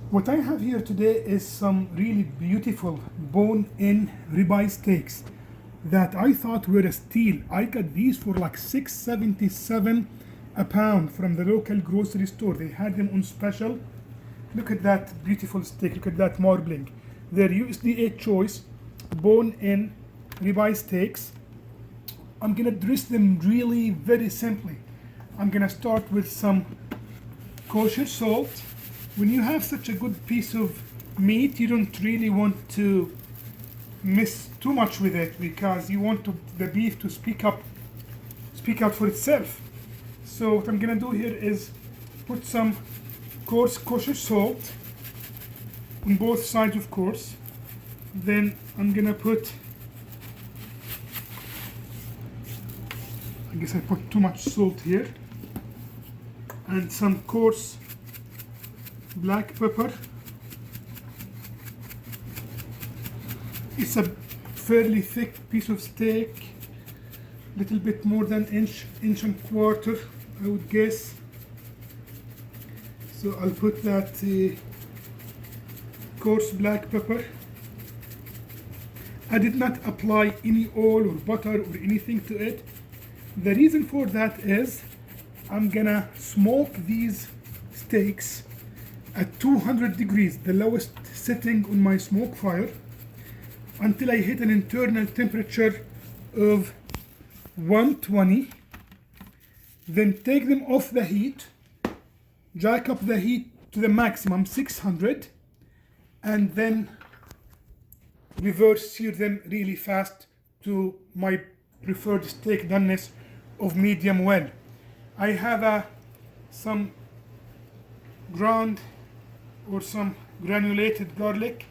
What I have here today is some really beautiful bone-in ribeye steaks that I thought were a steal. I got these for like $6.77 a pound from the local grocery store. They had them on special. Look at that beautiful steak. Look at that marbling. They're USDA choice bone-in ribeye steaks. I'm gonna dress them really very simply. I'm gonna start with some kosher salt. When you have such a good piece of meat, you don't really want to mess too much with it because you want the beef to speak out for itself. So what I'm gonna do here is put some coarse kosher salt on both sides, of course. Then I'm gonna put, I guess I put too much salt here, and some coarse black pepper. It's a fairly thick piece of steak, little bit more than inch and quarter, I would guess. So I'll put that coarse black pepper. I did not apply any oil or butter or anything to it. The reason for that is I'm gonna smoke these steaks at 200 degrees, the lowest setting on my smoke fire, until I hit an internal temperature of 120. Then take them off the heat, jack up the heat to the maximum 600, and then reverse sear them really fast to my preferred steak doneness of medium well. I have some ground or some granulated garlic.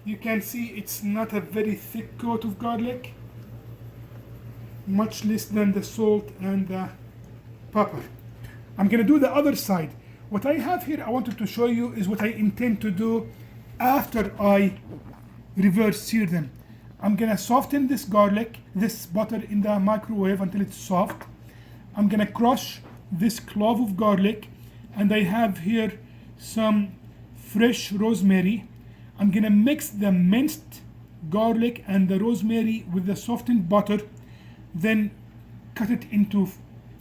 You can see it's not a very thick coat of garlic, much less than the salt and the pepper. I'm gonna do the other side. What I have here I wanted to show you is what I intend to do after I reverse sear them. I'm gonna soften this butter in the microwave until it's soft. I'm gonna crush this clove of garlic, and I have here some fresh rosemary. I'm gonna mix the minced garlic and the rosemary with the softened butter, then cut it into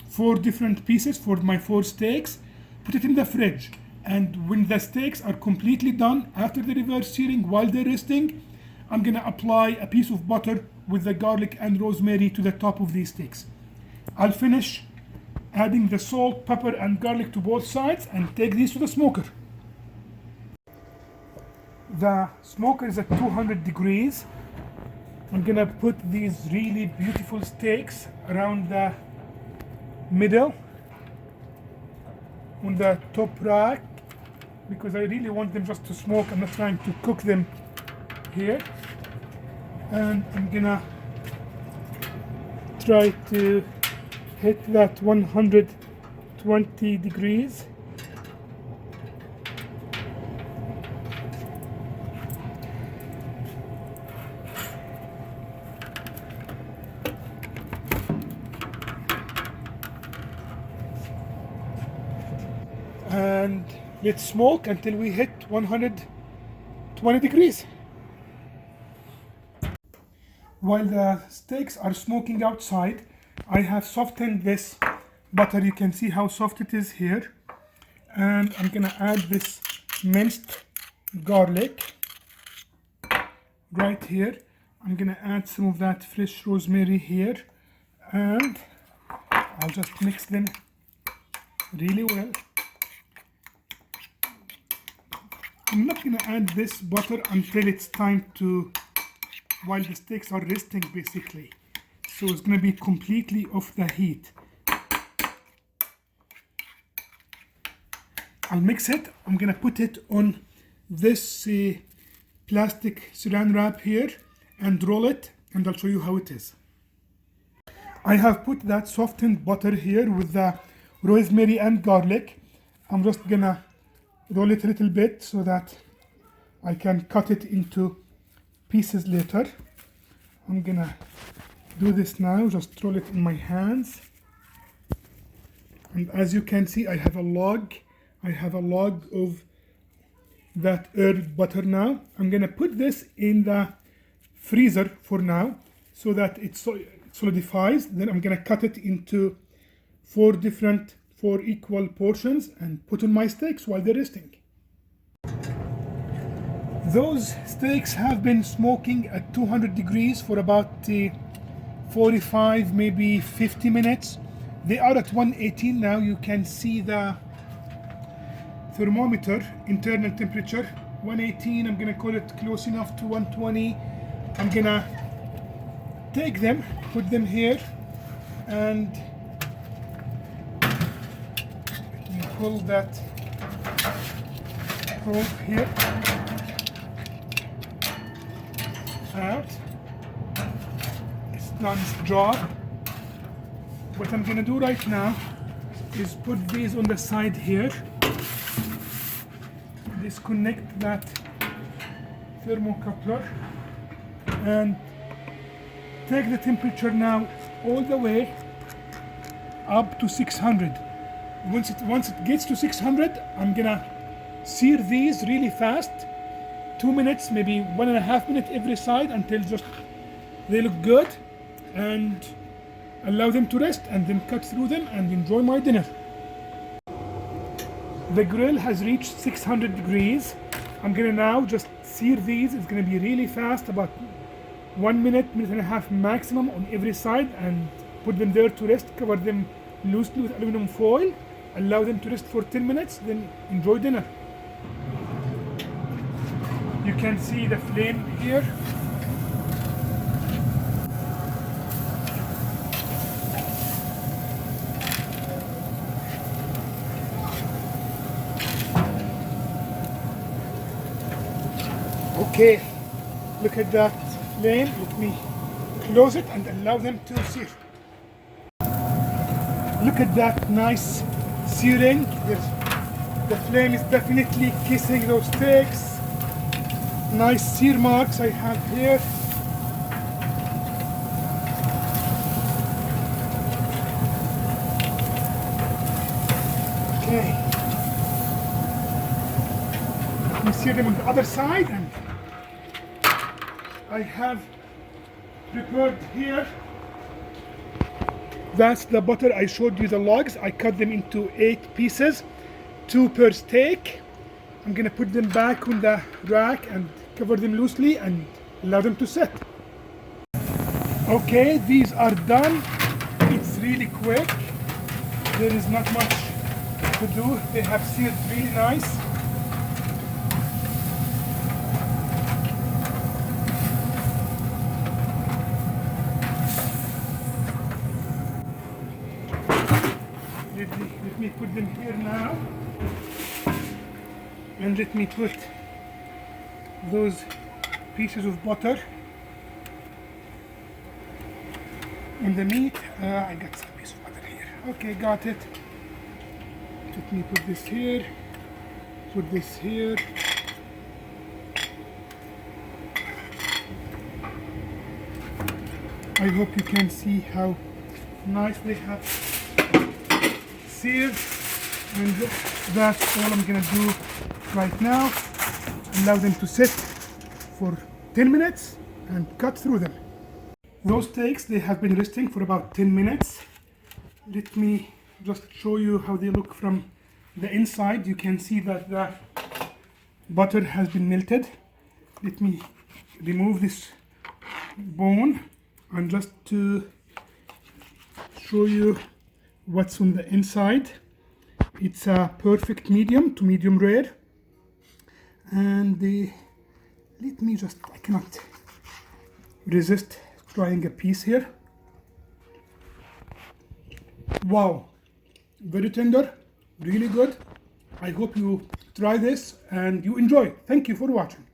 4 different pieces for my 4 steaks, put it in the fridge, and when the steaks are completely done, after the reverse searing, while they're resting, I'm gonna apply a piece of butter with the garlic and rosemary to the top of these steaks. I'll finish adding the salt, pepper, and garlic to both sides and take these to the smoker. The smoker is at 200 degrees. I'm gonna put these really beautiful steaks around the middle on the top rack because I really want them just to smoke. I'm not trying to cook them here. And I'm gonna try to hit that 120 degrees. And let's smoke until we hit 120 degrees. While the steaks are smoking outside, I have softened this butter. You can see how soft it is here. And I'm gonna add this minced garlic right here. I'm gonna add some of that fresh rosemary here. And I'll just mix them really well. I'm not gonna add this butter until it's time to, while the steaks are resting basically. So it's gonna be completely off the heat. I'll mix it. I'm gonna put it on this plastic saran wrap here and roll it, and I'll show you how it is. I have put that softened butter here with the rosemary and garlic. I'm just gonna roll it a little bit so that I can cut it into pieces later. I'm gonna do this now, just roll it in my hands. And as you can see, I have a log of that herb butter now. I'm gonna put this in the freezer for now so that it solidifies. Then I'm gonna cut it into four equal portions and put on my steaks while they're resting. Those steaks have been smoking at 200 degrees for about 45, maybe 50 minutes. They are at 118 now. You can see the thermometer internal temperature 118. I'm gonna call it close enough to 120. I'm gonna take them, put them here, and pull that probe here out. It's done its job. What I'm gonna do right now is put these on the side here, disconnect that thermocoupler, and take the temperature now all the way up to 600. Once it gets to 600, I'm gonna sear these really fast, 2 minutes, maybe 1.5 minutes every side until just they look good, and allow them to rest, and then cut through them and enjoy my dinner. The grill has reached 600 degrees. I'm gonna now just sear these. It's gonna be really fast, about 1 minute, minute and a half maximum on every side, and put them there to rest. Cover them loosely with aluminum foil. Allow them to rest for 10 minutes, then enjoy dinner. You can see the flame here. Okay, look at that flame. Let me close it and allow them to sear. Look at that nice searing. The flame is definitely kissing those steaks. Nice sear marks I have here. Okay. Let me sear them on the other side, and I have prepared here. That's the butter. I showed you the logs. I cut them into 8 pieces, 2 per steak. I'm gonna put them back on the rack and cover them loosely and allow them to set. Okay, these are done. It's really quick. There is not much to do. They have seared really nice. Let me put them here now, and let me put those pieces of butter on the meat. I got some piece of butter here. Okay, got it. Let me put this here, put this here. I hope you can see how nice they have seared, and that's all I'm gonna do right now. Allow them to sit for 10 minutes and cut through them. Those steaks, they have been resting for about 10 minutes. Let me just show you how they look from the inside. You can see that the butter has been melted. Let me remove this bone, and just to show you what's on the inside. It's a perfect medium to medium rare, and let me just, I cannot resist trying a piece here. Wow, very tender, really good. I hope you try this and you enjoy. Thank you for watching.